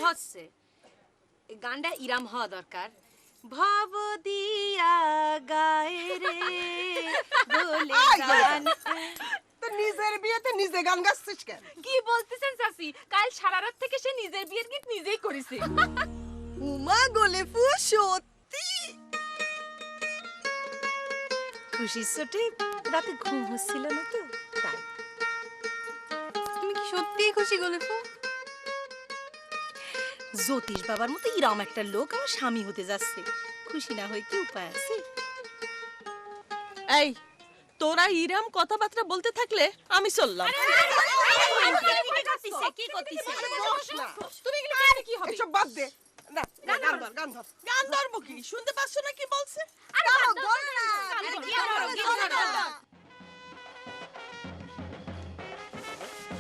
হচ্ছে এই গানটা ইরাম হওয়া দরকার। ভব দিয়া গায়ে রে বলে গান। তো নিজের বিয়েতে নিজে গান গাচ্ছিস কেন? কি বলতেছেন চাচি? কাল সারা রাত থেকে সে নিজের বিয়ের গীত নিজেই করেছে। উমা গোলে ফু সত্যি খুশির চোটে রাতে ঘুম হচ্ছিল না তো তাই। তুমি কি সত্যিই খুশি গোলেফু? জ্যোতিষ বাবার মতো ইরাম একটা লোক আমার স্বামী হতে যাচ্ছে, খুশি না হয়ে কি উপায় আছে? এই তোরা ইরাম কথাবার্তা বলতে থাকলে আমি চললাম। কি করতেছে? তুমি কি হবে? এসব বাদ দে। না গান ধর। গান ধরবো কি? শুনতে পাচ্ছ না কি বলছে?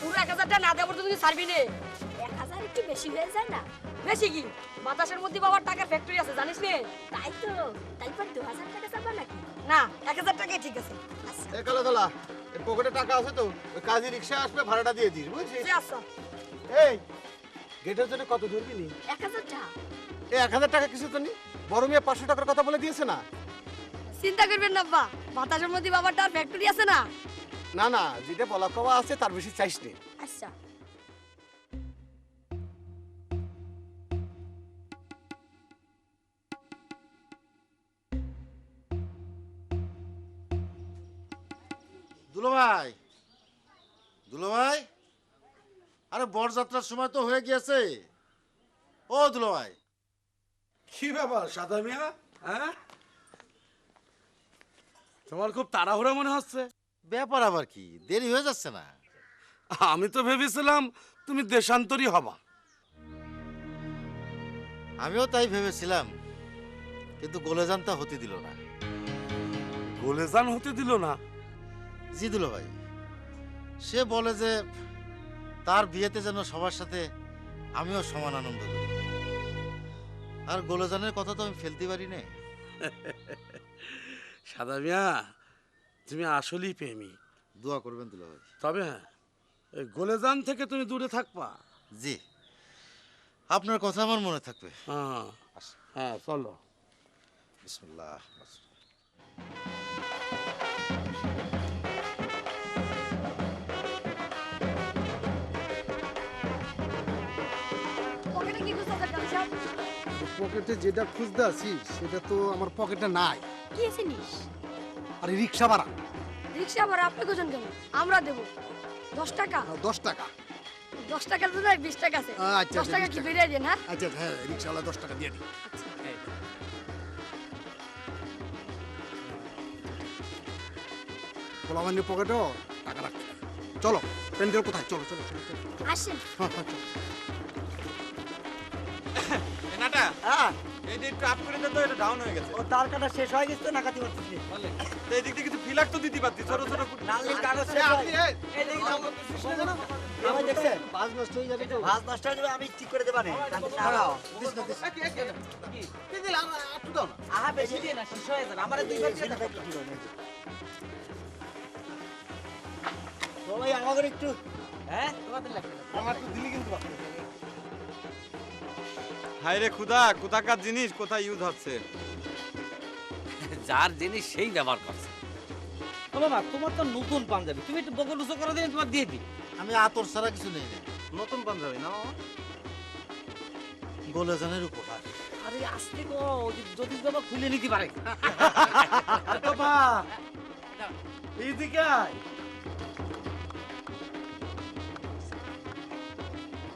পুরো 1000টা না দেবো তুমি ছাড়বি নে। 1000 একটু বেশি হয়ে যায় না? বেশি কি? বাতাসের মধ্যে বাবার টাকার ফ্যাক্টরি আছে জানিস নে? তাই তো। তাইপর 2000 টাকা চাবা নাকি? না 1000 টাকাই ঠিক আছে। এ কালা কালা, এর পকেটে টাকা আছে তো? ওই কাজী রিক্সা আসবে, ভাড়াটা দিয়ে দিস, বুঝছিস? জি আচ্ছা। এই গেটের জন্য কত ধরবি নি? 1000 টাকা। এই 1000 টাকা কিছু তো নেই, বড় মেয়ে 500 টাকার কথা বলে দিয়েছে না? চিন্তা করবেন না বাবা, বাতাসের মধ্যে বাবার টাকার ফ্যাক্টরি আছে না? না না, যেটা বলা কওয়া আছে তার বেশি চাইস নি। আচ্ছা। দুলো ভাই, দুলো ভাই, আরে বরযাত্রার সময় তো হয়ে গিয়েছে। ও দুলো ভাই, কি ব্যাপার সাদা মিয়া? হ্যাঁ, তোমার খুব তাড়াহুড়া মনে হচ্ছে। ব্যাপার আবার কি, দেরি হয়ে যাচ্ছে না? আমি তো ভেবেছিলাম তুমি দেশান্তরী হবা। আমিও তাই ভেবেছিলাম, কিন্তু গোলেজানটা হতে দিল না। গোলেজান হতে দিল না? জি দুলো ভাই, সে বলে যে তার বিয়েতে যেন সবার সাথে আমিও সমান আনন্দ করি। আর গোলেজানের কথা তো আমি ফেলতে পারি না। সাদা মিয়া, তুমি আসলেই প্রেমী। দোয়া করবেন দুলো ভাই। তবে হ্যাঁ, এই গোলেজান থেকে তুমি দূরে থাকবা। জি, আপনার কথা আমার মনে থাকবে। হ্যাঁ হ্যাঁ, চলো। বিসমিল্লাহ। পকেটে কি খুঁজতে কাল সব? পকেটে যেটা খুঁজতে আছি সেটা তো আমার পকেটে নাই। কি জিনিস? আরে রিক্সা ভাড়া। রিকশা ভাড়া আপনি কোজন কেন? আমরা দেব 10 টাকা। 10 টাকা। 10 টাকা তো নাই, 20 টাকা আছে। আচ্ছা, 10 টাকা 20 কি টাকা। বেরিয়ে দেন? হ্যাঁ আচ্ছা হ্যাঁ, রিক্সাওয়ালা 10 টাকা দিয়ে দিই। পোলাবান্ডির পকেটেও টাকা রাখতে হবে। চলো, প্যান্ডেল কোথায়? চলো চলো চলো চলো। আসেন। নাটা এই যে একটু আপ করে দে তো, এটা ডাউন হয়ে গেছে। ও তার কাটা শেষ হয়ে গেছে না কাটি করছিস? তো এই দিক থেকে কিছু ফিলার তো দিতে পারতি, ছোট ছোট নালের কাগজ শেষ হয়। এই দেখি আমার দেখছেন ভাঁজ নষ্ট হয়ে যাবে তো। ভাঁজ নষ্ট হয়ে যাবে, আমি ঠিক করে দেব না। দাঁড়াও। আহা বেশি দিয়ে না, শেষ হয়ে যাবে। আমারে দুইবার দিয়ে দাও। সবাই আমাকে একটু হ্যাঁ তোমাদের লাগবে। আমার তো দিলি কিন্তু হাই রে খুদা, কোথাকার জিনিস কোথায় ইউজ হচ্ছে। যার জিনিস সেই ব্যবহার করছে। ও বাবা, তোমার তো নতুন পাঞ্জাবি, তুমি একটু বগল উঁচু করে দিন, তোমার দিয়ে দিই। আমি আতর ছাড়া কিছু নেই না। নতুন পাঞ্জাবি না গোলেজানের উপহার। আরে আস্তে কো, যদি বাবা খুলে নিতে পারে। বাবা এইদিকে আয়।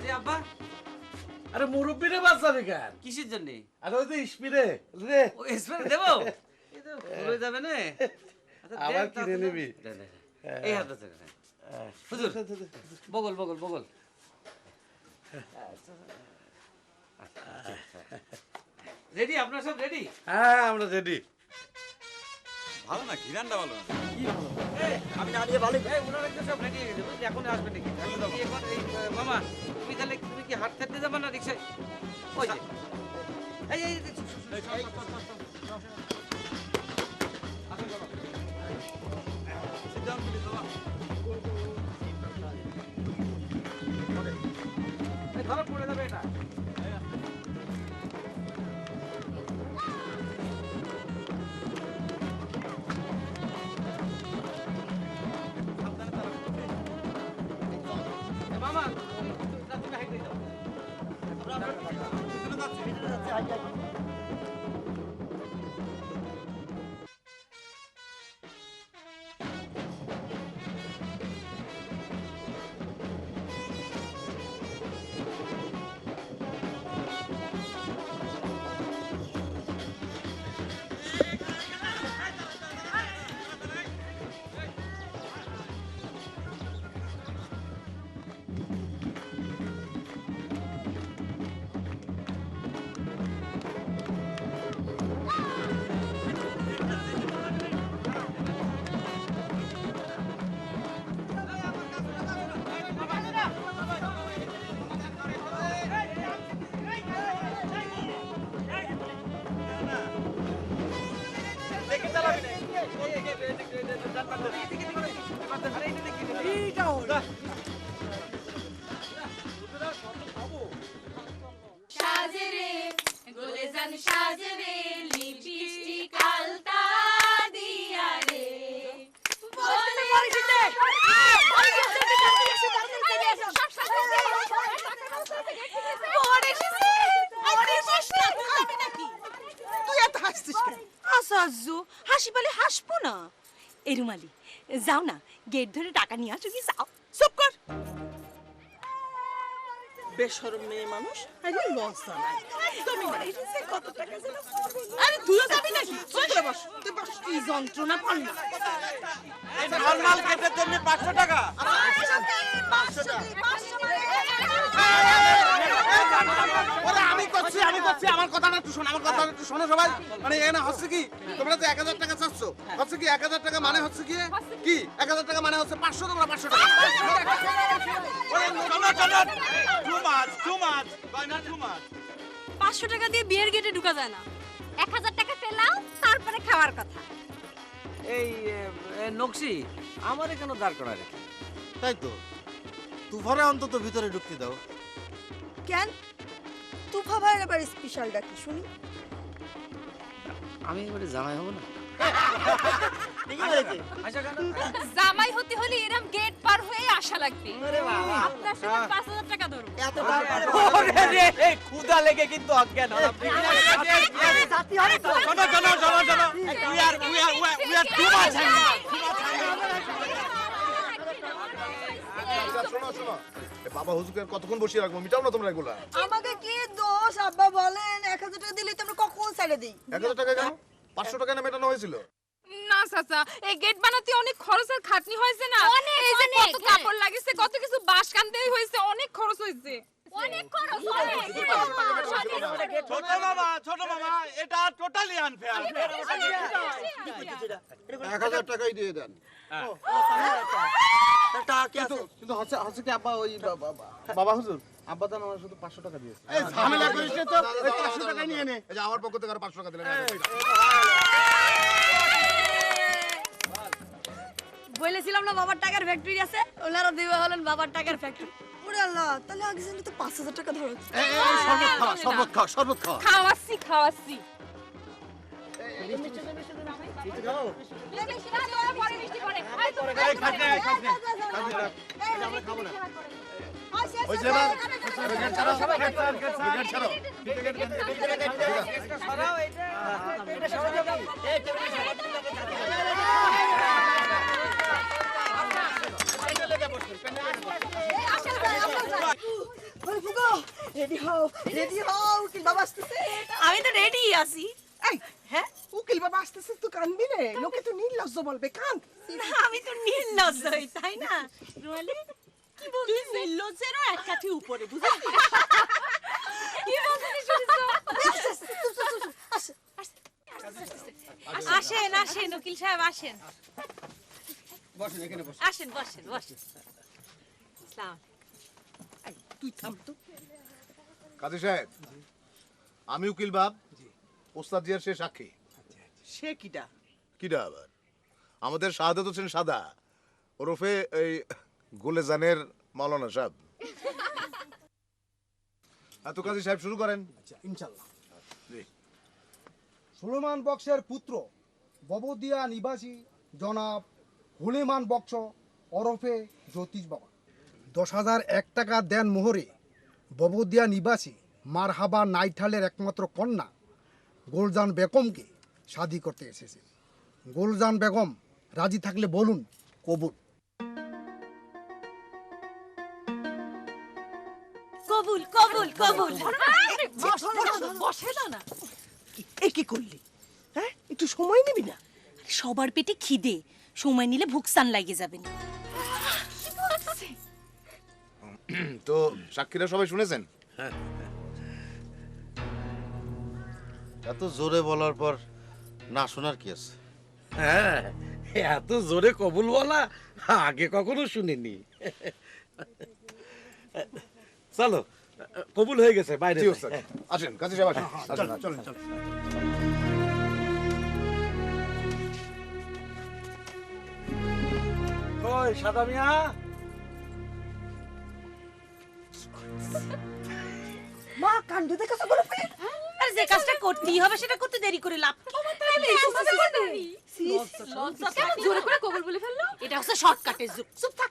জি আব্বা। আরে মুরব্বীরে বাঁচাবি কেন? কিসের জন্য? আরে ওই যে ইসপিরে রে, ও স্প্রে দেব? এই তো ভুলে যাবে না। আবার কিনে নিবি। এই হাতে থেকে হুজুর, বগল বগল বগল। রেডি? আপনার সব রেডি? হ্যাঁ আমরা রেডি। ভালো না, ঘিরানটা ভালো না। কি ভালো? আমি না নিয়ে ভালো। এই ওনারা একটু সব রেডি হয়ে গেছে, এখন আসবে নাকি? এখন এই মামা, তুমি তাহলে তুমি কি হাট থাকতে যাবে না রিক্সায়? ওই যে এই এই Sit down, please, বাবা। ধরো পড়ে যাবে এটা। সাজরে গোলে জান সাজরে লিপস্টিক আলতা দিয়া রে তুই এত হাসছিস কেন? আশ্চর্য, হাসি বলে হাসবো না। এ রুমালি, যাও না গেট ধরে টাকা নিয়ে আসো কি যাও। চুপ কর। বেশরম মেয়ে মানুষ, আরে লজ্জা নাই। একদমই নাই। কত টাকা যেন পাবো। আরে তুইও যাবি নাকি? চুপ করে বস। তুই বস। কি যন্ত্রণা পড়লো। এই নরমাল কেটের জন্য 500 টাকা। ওরে আমি করছি আমার কথাটা একটু শোনো, আমার কথাটা একটু শোনো সবাই। মানে এখানে হচ্ছে কি, তোমরা তো 1000 টাকা চাচ্ছ, হচ্ছে কি 1000 টাকা মানে হচ্ছে কি 1000 টাকা মানে হচ্ছে 500, তোমরা 500 টাকা। চলো টু মাছ গয়না টু মাছ। 500 টাকা দিয়ে বিয়ের গেটে ঢোকা যায় না। 1000 টাকা পেলাও, তারপরে খাওয়ার কথা। এই নকশি আমারে কেন দাঁড় করা রে? তাই তো, তুফারে অন্তত ভিতরে ঢুকতে দাও। কেন তুফা ভাইয়ের আবার স্পেশালটা কি শুনি? আমি এবারে জামাই হব না। আচ্ছা কেন? জামাই হতে হলে এরকম গেট পার হয়ে আসা লাগবে। আপনার সময় 5000 টাকা ধরবো। ওরে রে ক্ষুধা লেগে কিন্তু অজ্ঞান হলাম। চলো উই আর টু মাছ। শোনো বাবা হুজুরকে কতক্ষণ বসিয়ে রাখবো, মিটাও না তোমরা এগুলা। আমাকে কি দোষ আব্বা বলেন? 1000 টাকা দিলেই তো আমরা কখন ছেড়ে দিই। 1000 টাকা কেন? 500 টাকা না মেটানো হয়েছিল? না চাচা, এই গেট বানাতে অনেক খরচ আর খাটনি হয়েছে না। এই যে কত কাপড় লাগিয়েছে, কত কিছু বাঁশ কানতেই হয়েছে, অনেক খরচ হয়েছে। অনেক খরচ, ছোট মামা এটা টোটালি আনফেয়ার। 1000 টাকাই দিয়ে দেন। কিন্তু হচ্ছে কি আব্বা, ওই বাবা হুজুর আব্বা তো আমার শুধু 500 টাকা দিয়েছে। এই ঝামেলা করিস না তো, ওই 500 টাকাই নিয়ে নে। এই যে আমার পক্ষ থেকে আর 500 টাকা দিলেন। বলেছিলাম না বাবার টাকার ফ্যাক্টরি আছে, ওনারা দিবে হলেন বাবার টাকার ফ্যাক্টরি। ওরে আল্লাহ, তাহলে আগে জানলে তো 5000 টাকা ধরো। শরবত খাওয়া। খাওয়াচ্ছি। ওই যে না, গেট ছাড়ো, গেট ছাড়ো। রেডি হও, কি বাবা আসতেছে। আমি তো রেডি আছি। এই, হ্যাঁ? উকিল বাবা আসতেছে, তুই কানবি রে। লোকে তো নির্লজ্জ বলবে, কান। না, আমি তো নির্লজ্জ হই, তাই না রুমালি? কি বলছিস? নির্লজ্জেরও এক কাঠি উপরে, বুঝেছিস? কি বলছিস শুনছো? আসেন আসেন উকিল সাহেব, আসেন বসেন এখানে বসেন। আসেন, বসেন বসেন। আসসালাম। তুই থাম তো। কাজী সাহেব, আমি উকিল বাব, ওস্তাদ জিয়ার সে সাক্ষী। সে কিটা? কিডা আবার? আমাদের শাহাদাত হোসেন সাদা ওরফে এই গুলেজানের মাওলানা সাহেব। এত কাজী সাহেব শুরু করেন। ইনশাল্লাহ। সুলেমান বক্সের পুত্র ববদিয়া নিবাসী জনাব হুলেমান বক্স ওরফে জ্যোতিষ বাবা 10,001 টাকা দেন মোহরে ববদিয়া নিবাসী মারহাবা নাইঠালের একমাত্র কন্যা গোলজান বেগমকে শাদি করতে এসেছে। গোলজান বেগম রাজি থাকলে বলুন কবুল। কবুল কবুল কবুল। বসে না। এই কি করলি? হ্যাঁ, একটু সময় নিবি না? সবার পেটে খিদে, সময় নিলে ভুকসান লাগে যাবেন। তো সাক্ষীরা সবাই শুনেছেন? এত জোরে বলার পর না শোনার কি আছে? হ্যাঁ, এত জোরে কবুল বলা আগে কখনো শুনিনি। চলো, কবুল হয়ে গেছে, বাইরে জি যাই। ওস্তাদ। আসেন কাজী সাহেব, আসেন। চলেন চলেন। ওই সাদা মিয়া মা কাণ্ড দেখাছো বলে ফেল আর যে কাজটা করতেই হবে সেটা করতে দেরি করে লাভ কি? লজ্জা জোরে করে কবুল বলে ফেললো। এটা হচ্ছে শর্টকাটের যুগ। চুপ থাক।